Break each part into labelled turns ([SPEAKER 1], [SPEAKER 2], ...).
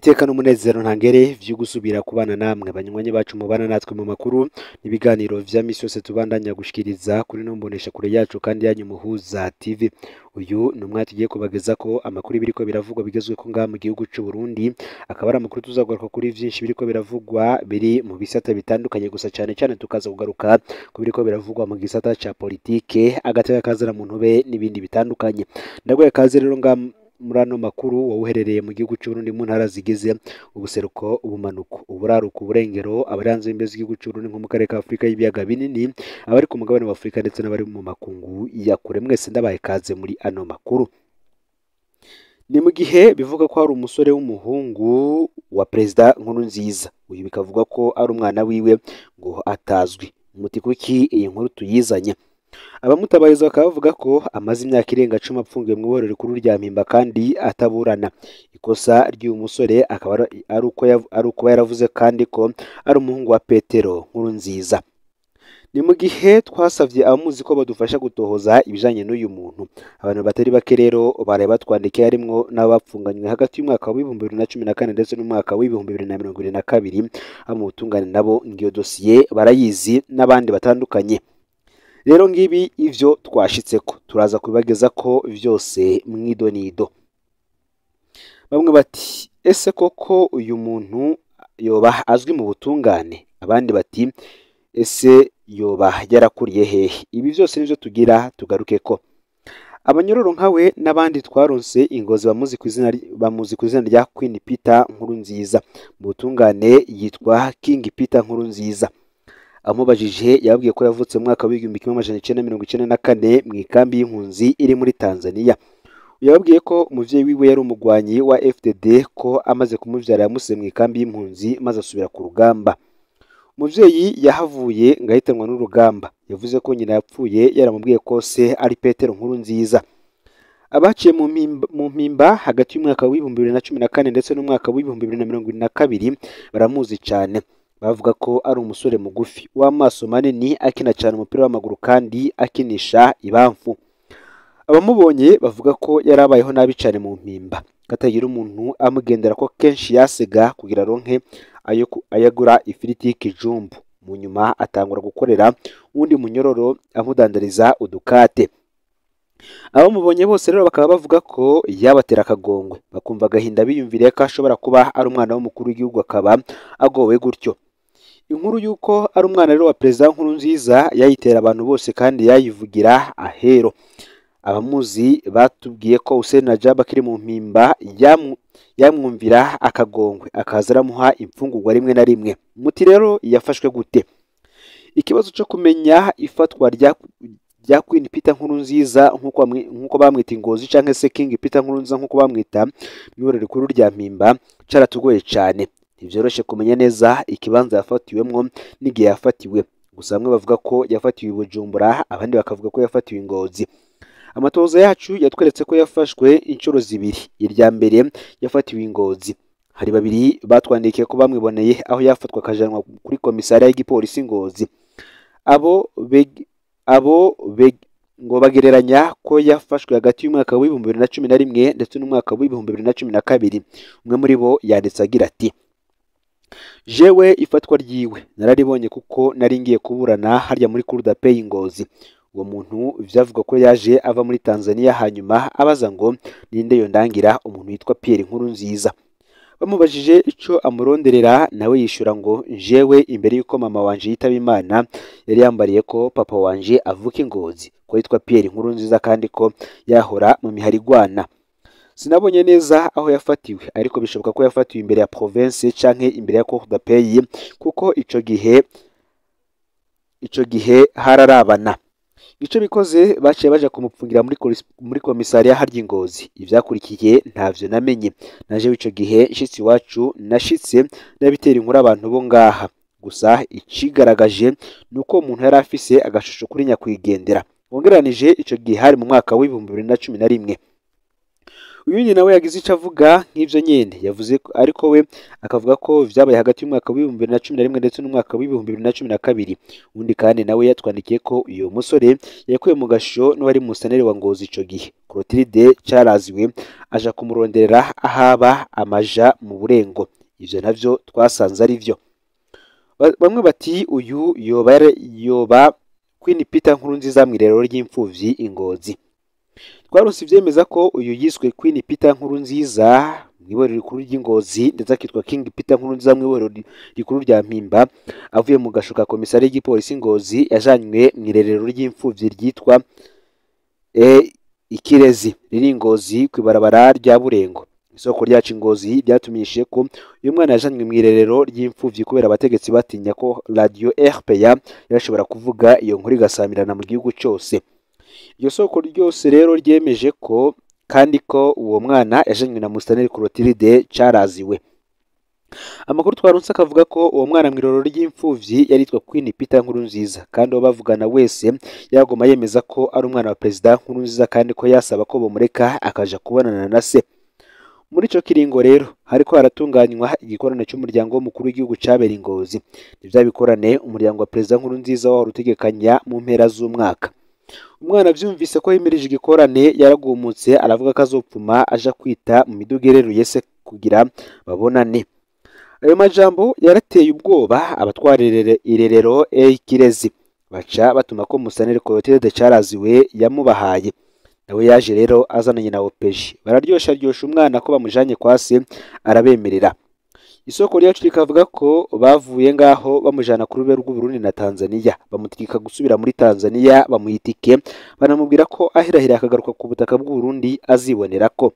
[SPEAKER 1] iteka n'umunezero ntangere vyo gusubira kubana namwe banywanyi bacu mubana natwe mu makuru n'ibiganiro vya misi yose tubandanya gushikiriza kuri no mbonesha kure yacu kandi yanyu Muhuza TV. Uyu ni umwanya tugiye kubagezako amakuru biriko biravugwa bigezweko ngaha mu gihugu c'u Burundi, akaba ari amakuru tuzagaruka kuri vyinshi biriko biravugwa biri mu bisata bitandukanye, gusa cane cane tukaza kugaruka ku biriko biravugwa mu gisata ca politike, agateka kazira muntu be n'ibindi bitandukanye. Ndagoye kaze rero muri ano makuru wawuherereye mu gihugu c'u Burundi mu ntara zigize ubuseruko, ubumanuko, uburaruko, uburengero, abaranze imbezi igihugu c'u Burundi nko mu karere ka Afrika y'ibiyaga binini, abari ku mugabane wa Afrika ndetse n'abari mu makungu ya kure. Mwese ndabaye kaze muri ano makuru. Ni mu gihe bivuga ko hari umusore w'umuhungu wa Perezida Nkurunziza, uyu bikavuga ko ari umwana wiwe ngo atazwi. Muti kuki iyi nkuru tuyizanye? Abamutabayiza bakaba bavuga ko amaze imyaka irenga 10 apfungiwe mu iborero rikuru rya Mpimba kandi ataburana. Ikosa ry'uyu musore akaba ari uko yaravuze kandi ko ari umuhungu wa Petero Nkurunziza. Ni mu gihe twasavye abamuzi ko badufasha gutohoza ibijanye n'uyu muntu. Abantu batari bake rero baraye batwandikiye harimwo n'abapfunganywe hagati y'umwaka wa 2014 ndetse n'umwaka wa 2022 mu butungane, nabo ngiyo dosiye barayizi n'abandi batandukanye. Rero ngibi ivyo twashitseko turaza kubageza ko vyose mwidonido. Bamwe bati ese koko uyu muntu yoba azwi mu butungane? Abandi bati ese yoba yarakuriye hehe? Ibi vyose nivyo tugira tugarukeko. Abanyororo nkawe n'abandi twaronse Ingozi bamuzi ku izina rya Queen Peter Nkurunziza, mu butungane yitwa King Peter Nkurunziza. Amubajije yabwiye ko yavutse mu mwaka wa 1994 mu ikambi y'impunzi iri muri Tanzania. Yabwiye ko umuvyeyi wiwe yari umugwanyi wa FDD, ko amaze kumuvyara yamuse mu ikambi y'impunzi maze asubira ku rugamba. Umuvyeyi yahavuye ngahitanwa n'urugamba. Yavuze ko nyina yapfuye yaramubwiye ko se ari Petero Nkurunziza. Abaciye mu mpimba hagati y'umwaka wa 2014 ndetse n'umwaka wa 2022 baramuzi cyane. Bavuga ko ari umusore mugufi w'amaso manini, akina cyane umupira w'amaguru kandi akinisha ibamfu. Abamubonye bavuga ko yarabayeho nabi cyane mu mpimba, katagira umuntu amugendera ko kenshi yasega kugira ronke ayagura ifiriti y'ikijumbu. Mu nyuma atangura gukorera undi munyororo amudandariza udukate. Abamubonye bose rero bakaba bavuga ko yabatera akagongwe, bakumva agahinda biyumviriye ko ashobora kuba ari umwana w'umukuru w'igihugu akaba agowe gutyo. Inkuru yuko ari umwana rero wa Perezida Nkurunziza yayitera abantu bose kandi yayivugira ahero. Abamuzi batubwiye ko Hussein Najab akiri mu mpimba yamwumvira akagongwe, akaza aramuha imfungurwa rimwe na rimwe. Muti rero yafashwe gute? Ikibazo cyo kumenya ifatwa rya Queen Peter Nkurunziza nkuko bamwita Ingozi canke se King Peter Nkurunziza nkuko bamwita mu iborero rikuru rya Mpimba caratugoye cyane. Ntivyoroshe kumenya neza ikibanza yafatiwemwo n'igihe yafatiwe. Gusa bamwe bavuga ko yafatiwe i Bujumbura, abandi bakavuga ko yafatiwe Ingozi. Amatohoza yacu yatweretse ko yafashwe inshuro zibiri. Irya mbere yafatiwe Ingozi. Hari babiri batwandikiye ko bamwiboneye aho yafatwa akajanwa kuri komisariya y'igipolisi Ingozi. Ngo bagereranya ko yafashwe hagati y'umwaka wa 2011 ndetse n'umwaka wa 2012. Umwe muri bo yanditse agira ati: jewe ifatwa ryiwe nararibonye kuko nari ngiye kuburana harya muri Cour d'appel Ingozi. Uwo muntu vyavuga ko yaje ava muri Tanzania, hanyuma abaza ngo ninde yondangira umuntu yitwa Pierre Nkurunziza. Bamubajije ico amuronderera, nawe yishura ngo jewe imbere yuko mama wanje yitaba Imana yari yambariye ko papa wanje avuka Ingozi, ko yitwa Pierre Nkurunziza kandi ko yahora mu miharigwana. Sinabonye neza aho yafatiwe, ariko bishoboka ko yafatiwe imbere ya province canke imbere ya Cour d'appel, kuko ico gihe hararabana. Ico bikoze baciye baje kumupfungira muri komisariya harya Ingozi. Ivyakurikiye ntavyo namenye. Naje ico gihe nshitsi wacu nashitse nabitera inkuru abantu bo ngaha. Gusa icigaragaje nuko umuntu yari afise agashusho kuri nyakwigendera. Wongeranije ico gihe hari mu mwaka wa 2011. Uyundi nawe yagize ico avuga nk'ivyo nyene yavuze ariko we akavuga ko vyabaye hagati y'umwaka w'ibihumbi 2011 ndetse n'umwaka w'ibihumbi 2012. Undi kandi nawe yatwandikiye ko uyo musore yakuye mu gasho n'uwari mu sanere wa Ngozi ico gihe. Clotilde Caraziwe aja kumuronderera ahaba amaja mu Burengo. Ivyo navyo twasanze ari vyo. Bamwe bati uyu yoba Queen Peter Nkurunziza mw'irerero ry'imfuvyi Ingozi. Twaronse ivyemeza ko uyu yiswe Queen Peter Nkurunziza mw'iborero rikuru ry'Ingozi ndetse akitwa King Peter Nkurunziza mw'iborero rikuru rya Mpimba avuye mu gashuka komisari y'igipolisi Ngozi yajanywe mw'irerero ry'imfuvyi ryitwa Ikirezi riri Ngozi kwibarabara rya Burengo. Isoko ryacu Ngozi byatumishe ko uyu mwana yajanywe mw'irerero ry'imfuvyi kubera abategetsi batinya ko radio RPA yashobora kuvuga iyo nkuru igasamirana mu gihugu cyose. Iyo soko ryose rero ryemeje ko kandi ko uwo mwana yajanywe na Mustaneri Clotilde Caraziwe. Amakuru twaronse akavuga ko uwo mwana mw'irerero ry'imfuvyi yaritwa Queen Peter Nkurunziza kandi uwo bavugana wese yagoma yemeza ko ari umwana wa President Nkurunziza kandi ko yasaba ko bomureka akaja kubonana na se. Muri ico kiringo rero hariko haratunganywa igikorane cy'umuryango w'umukuru w'igihugu cabera Ingozi. Ivyo bikorane umuryango wa President Nkurunziza wari utegekanya mu mpera z'umwaka. Umwana vyumvise ko yimirije igikorane yaragumutse aravuga ko azopfuma aja kwita mu midugerero yese kugira babonane. Ayo majambo yarateye ubwoba abatwarerere irerero Ikirezi baca batuma ko Musanere Clotilde Caraziwe yamubahaye. Nawe yaje rero azananye na Opeji bararyosha umwana ko bamujanye kwa se arabemerera. Isoko ryacu rikavuga ko bavuye ngaho bamujana ku rube rw'u Burundi na Tanzania bamutegeka gusubira muri Tanzania bamuhitike banamubwira ko ahirahira akagaruka ku butaka bw'u Burundi azibonera ko.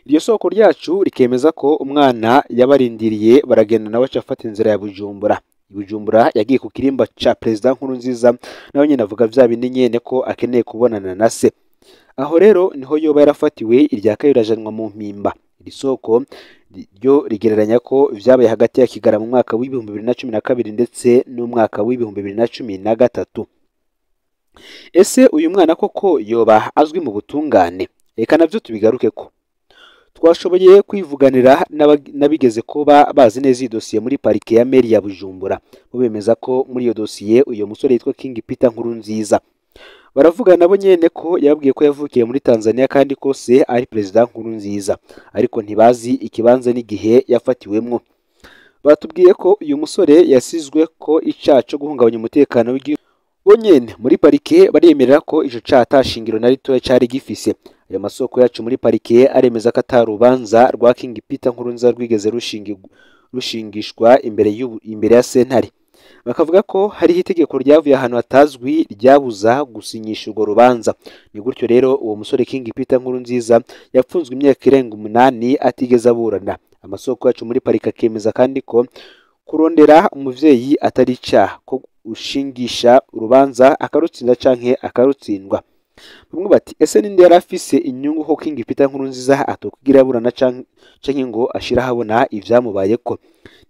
[SPEAKER 1] Iryo soko ryacu rikemeza ko umwana yabarindiriye baragenda nawe acafata inzira ya Bujumbura. Bujumbura yagiye ku kirimba ca President Nkurunziza nawe nyene avuga vya bindi nyene ko akeneye kubonana na se. Aho rero niho yoba yarafatiwe irya kabiri ajanwa mu Mpimba. Iri soko ryo rigereranya ko vyabaye hagati ya Kigara mu mwaka w'ibihumbi 2012 ndetse n'umwaka w'ibihumbi 2013. Ese uyu mwana koko yoba azwi mu butungane? Eka navyo tubigaruke ko. Twashoboye kwivuganira nabigeze kuba bazi neza idosiye muri parike ya Meri ya Bujumbura. Bemeza ko muri iyo dosiye uyo musore yitwa King Peter Nkurunziza. Baravuga nabo nyene ko yabwiye ko yavukiye muri Tanzania kandi ko se ari President Nkurunziza, ariko ntibazi ikibanza n'igihe yafatiwemwo. Batubwiye ko uyu musore yasizwe ko icaha cyo guhungabanya umutekano w'igihugu. Bonyene muri parike baremerera ko ico caha atashingiro na rito cyari gifise. Ayo masoko yacu muri parike aremeza ko atarubanza rwa King Peter Nkurunziza rwigeze rushingishwa imbere ya sentare. Bakavuga ko hari itegeko ryavuye ahantu hatazwi ryabuza gusinyisha urwo rubanza. Ni gutyo rero uwo musore King Peter Nkurunziza yapfunzwe imyaka irenga 8 atigeze aburana. Amasoko yacu muri parike akemeza kandi ko kurondera umuvyeyi atari icaha ko ushingisha urubanza akarutsinda canke akarutsindwa. Bamwe bati ese ninde yari afise inyungu ko King Peter Nkurunziza atokugira aburana canke ngo ashira habona ivyamubaye ko?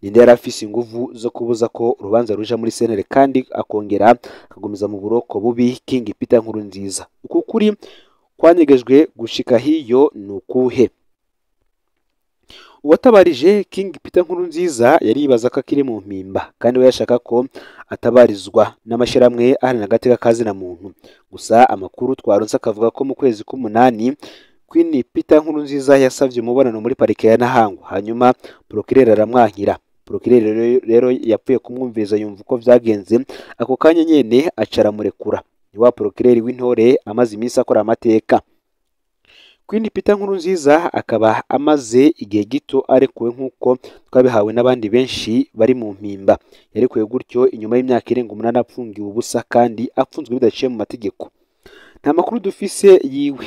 [SPEAKER 1] Ninde yari afise inguvu zo kubuza ko urubanza ruja muri senere kandi akongera akagumiza mu buroko bubi King Peter Nkurunziza? Uku kuri kwanyegejwe gushika hiyo nukuhe? Uwatabarije King Peter Nkurunziza yaribaza ko akiri mu Mpimba kandi we yashaka ko atabarizwa n'amashiramwe ahari nagateka kazi na muntu. Gusa amakuru twaronse akavuga ko mu kwezi k'umunani Queen Peter Nkurunziza yasavye umubonano muri parike ya Nahangu, hanyuma procureur aramwankira. Procureur rero yapfuye kumwumviriza yumva uko vyagenze, ako kanya nyene acara murekura. Ni wa procureur w'intore amaze iminsi akora amateka. Queen Peter Nkurunziza akaba amaze igihe gito arekuwe nk'uko twabihawe n'abandi benshi bari mu Mpimba. Yarekuwe gutyo inyuma y'imyaka irenga 8 apfungiwe ubusa kandi apfunzwe bidaciye mu mategeko. Nta makuru dufise yiwe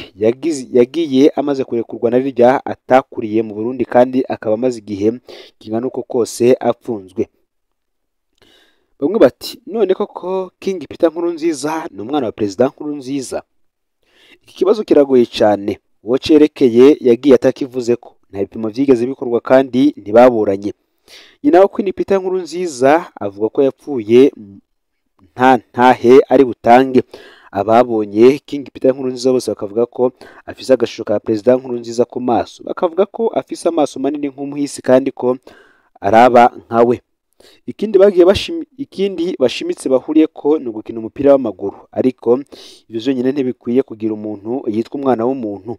[SPEAKER 1] yagiye amaze kurekurwa na rirya atakuriye mu Burundi kandi akaba amaze igihe kingana uko kose apfunzwe. Bamwe bati none koko King Peter Nkurunziza ni umwana wa President Nkurunziza? Iki kibazo kiragoye cyane. Uwo cerekeye yagiye atakivuze ko nta bipimo vyigeze bikorwa kandi ntibaburanye. Nyina wa Queen Peter Nkurunziza avuga ko yapfuye ntahe ari butange. ababonye King Peter Nkurunziza bose bakavuga ko afise agashusho ka Perezida Nkurunziza ku maso, bakavuga ko afise amaso manini nk'umuhisi kandi ko araba nkawe. Ikindi bashimitse bahuriye ko ni ugukina umupira w'amaguru, ariko ivyo vyonyine ntibikwiye kugira umuntu yitwa umwana w'umuntu.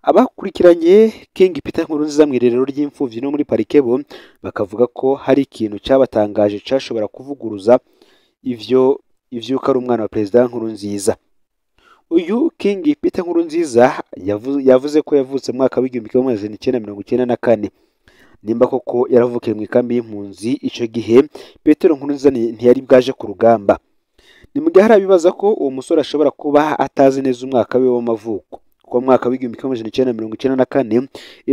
[SPEAKER 1] Abakurikiranye King Peter Nkurunziza mw'irerero ry'imfuvyi no muri parike bo bakavuga ko hari ikintu cabatangaje cashobora kuvuguruza ivyuko ari umwana wa Perezida Nkurunziza. Uyu King Peter Nkurunziza yavuze ko yavutse mu mwaka w'1994. Nimba koko yaravukiye mu ikambi y'impunzi ico gihe Petero Nkurunziza ntiyari bwaje ku rugamba. Ni mu gihe harabibaza ko uwo musore ashobora kuba atazi neza umwaka we w'amavuko, kuko mu mwaka w'1994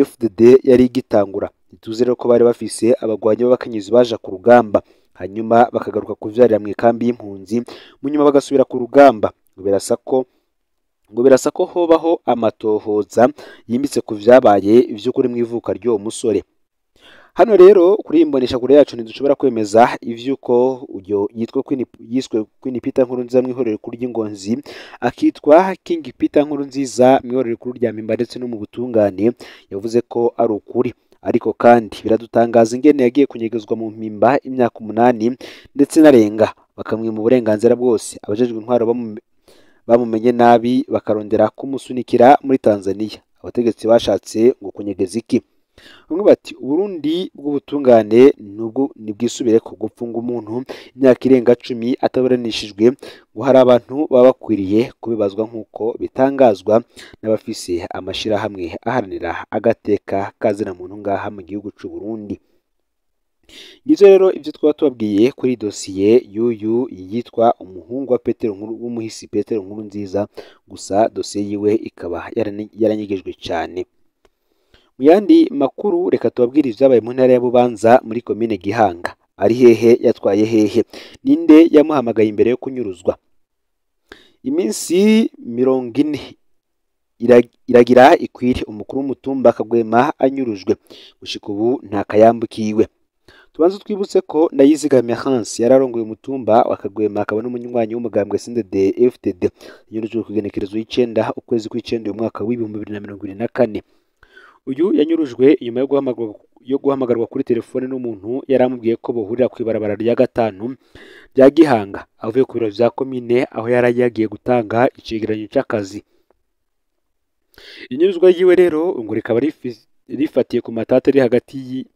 [SPEAKER 1] FDD yari igitangura. Ituze rero ko bari bafise abagwanyi b'abakenyezi baja ku rugamba, hanyuma bakagaruka kuvyarira mu ikambi y'impunzi, mu nyuma bagasubira ku rugamba. Ngo birasa ko hobaho amatohoza yimbitse ku vyabaye vy'ukuri mw'ivuka ry'uwo musore. Hano rero kuri imbonesha kure yacu ntidushobora kwemeza ivyuko uyo yiswe Queen Peter Nkurunziza mw'ihorero kuri ry'Ingonzi akitwa King Peter Nkurunziza mw'ihorero kuri rya Mpimba ndetse no mu butungane yavuze ko ari ukuri. Ariko kandi biradutangaza ingene yagiye kunyegezwa mu Mpimba imyaka 8 ndetse narenga bakamwima uburenganzira bwose. Abajejwe intwaro bamumenye nabi bakarondera kumusunikira muri Tanzania. Abategetsi bashatse ngo kunyegeza iki? Bamwe bati Burundi bw'ubutungane nibwisubire ku gupfunga umuntu imyaka irenga 10 ataburanishijwe, ngo hari abantu baba bakwiriye kubibazwa nk'uko bitangazwa n'abafise amashirahamwe aharanira agateka kazina muntu ngaha mu gihugu c'u Burundi. Ngivyo rero ivyo twaba tubabwiye kuri dosiye y'uyu yitwa umuhungu wa w'umuhisi Petero Nkurunziza, gusa dosiye yiwe ikaba yaranyegejwe cyane. Mu yandi makuru reka tubabwire ivyabaye mu ntara ya Bubanza muri komine Gihanga. Ari hehe? Yatwaye hehe? Ninde yamuhamagaye imbere yo kunyuruzwa? Iminsi 40 iragira ikwire umukuru w'umutumba Kagwema anyurujwe, gushika ubu nta kayambukiwe. Tubanze twibutse ko Ndayizigamiye Hans yararongoye umutumba wa Kagwema akaba n'umunywanyi w'umugambwe CNDD FDD. Yanyurujwe ku genekerezo y'icenda ukwezi kw'icenda uyu mwaka w'2024. Uyu yanyurujwe nyuma yo guhamagarwa kuri telefone n'umuntu yaramubwiye ko bohurira kw'ibarabara rya 5 rya Gihanga avuye ku biro vya komine aho yagiye gutanga icegeranyo c'akazi. Inyuruzwa yiwe rero ngo rikaba rifatiye ku matata ari hagati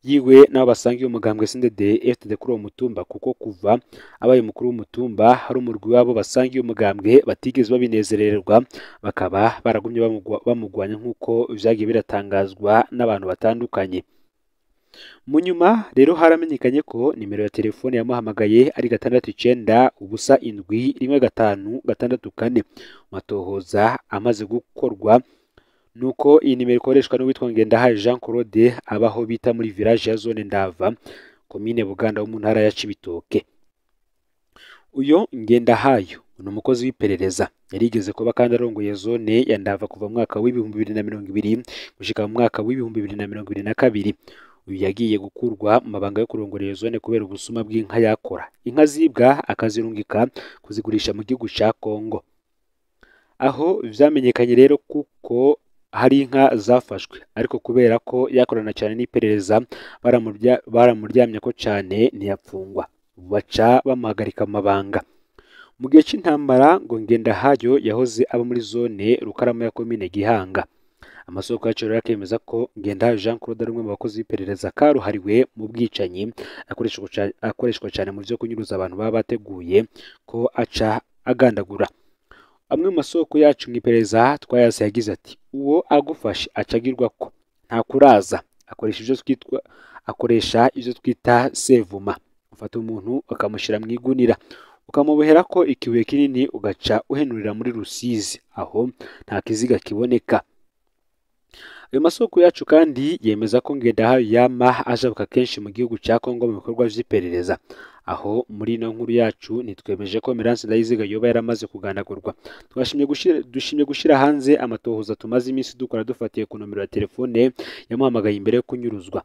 [SPEAKER 1] yiwe n'abo basangiye umugambwe CNDD FDD kuri uwo mutumba, kuko kuva abaye umukuru w'umutumba hari umurwi wabo basangiye umugambwe batigeze babinezererwa, bakaba baragumye bamugwanya nk'uko vyagiye biratangazwa n'abantu batandukanye. Mu nyuma rero haramenyekanye ko nimero ya telefone yamuhamagaye ari 69 ubusa 7 15 664. Matohoza amaze gukorwa nuko iyi nimero ikoreshwa n'uwitwa Ngendahayo Jean Claude abaho bita muri village ya zone Ndava komine Buganda wo mu ntara ya Cibitoke. Uyo Ngendahayo ni umukozi w'iperereza, yarigeze kuba kandi arongoye zone ya Ndava kuva mu mwaka w'2020 gushika mu mwaka w'2022. Uyu yagiye gukurwa mu mabanga yo kurongora iyo zone kubera ubusuma bw'inka yakora. Inka zibwa akazirungika kuzigurisha mu gihugu ca Kongo. Aho vyamenyekanye rero kuko hari inka zafashwe, ariko kubera ko yakorana cyane n'iperereza baramuryamye ko cyane ntiyapfungwa, baca bamuhagarika amabanga. Mu gihe c'intambara ngo Ngendahayo yahoze aba muri zone Rukarama ya komine Gihanga. Amasoko yacu rero akemeza ko Ngendahayo Jean Claude ari umwe mu bakozi b'iperereza karuhariwe mu bwicanyi akoreshwa cyane mu vyo kunyuruza abantu baba bateguye ko aca agandagura. Amwe mu masoko yacu mw'iperereza twayase yagize ati uwo agufashe acagirwa ko nta kuraza, akoresha ivyo twita sevuma. Ufata umuntu ukamushira mu igunira ukamubohera ko ikibuye kinini ugaca uhenurira muri Rusizi, aho nta kiziga kiboneka. Ayo masoko yacu kandi yemeza ko Ngendahayo yama ajabuka kenshi mu gihugu ca Kongo mu bikorwa vy'iperereza. Aho muri ino nkuru yacu nitwemeje ko Emerance Ndayiziga yoba yaramaze kugandagurwa. Dushimye gushira hanze amatohoza tumaze iminsi dukora dufatiye ku nomero ya telefone yamuhamagaye imbere yo kunyuruzwa.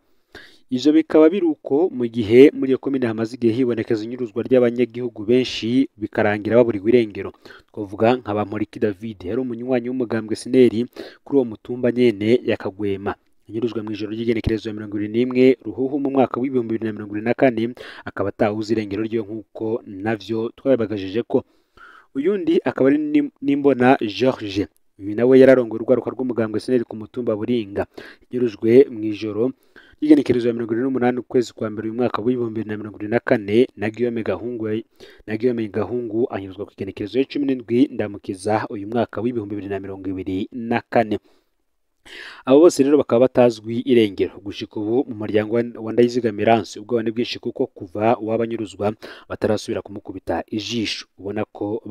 [SPEAKER 1] ivyo bikaba biruko mu gihe muri iyo komine hamaze igihe hibonekeza inyuruzwa ry'abanyagihugu benshi bikarangira baburirwa irengero. Twavuga nka Bamporiki David yari umunywanyi w'umugambwe Sineri kuri uwo mutumba nyene ya Kagwema, yanyurujwe mw'ijoro ry'igenekerezo ya 21 Ruhuhu mu mwaka w'ibihumbi 2024, akaba atawuzi irengero ryiwe nk'uko navyo twabibagajije ko. Uyundi akaba ari Nimbona George, uyu nawe yararongoye urwaruka rw'umugambwe Sineri ku mutumba Buringa, yanyurujwe mw'ijoro ry'igenekerezo ya 28 ukwezi kwa mbere uyu mwaka w'ibihumbi 2024 na Guillaume Gahungu anyuruzwa ku igenekerezo ya 17 Ndamukiza uyu mwaka w'ibihumbi 2024. Abo bose rero bakaba batazwi irengero gushika ubu mu muryango wa Ndayizigamirance, ubwoba bwinshi kuko kuva wabanyuruzwa batarasubira kumukubita ijisho, ubona ko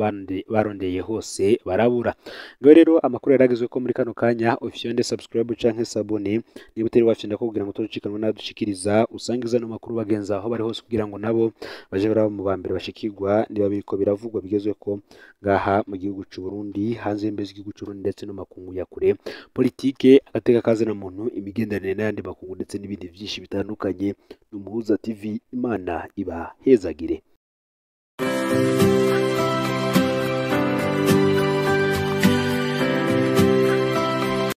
[SPEAKER 1] barondeye hose barabura. Ngo rero amakuru yaragezwe ko muri kano kanya ufyonde subscribe canke sabone niba utari wafyonda kugira ngo tucikanwe nadushikiriza usangiza no makuru bagenza aho bari hose kugira ngo nabo baje baraba mu bambere bashikirwa niba biriko biravugwa bigezwe ko ngaha mu gihugu cy'u Burundi, hanze y'imbizi y'igihugu cy'u Burundi ndetse no makungu ya kure, politike, agateka kaze na muntu, imigenderanire n'ayandi makungu ndetse n'ibindi byinshi bitandukanye. Umuhuza TV, Imana iba hezagire.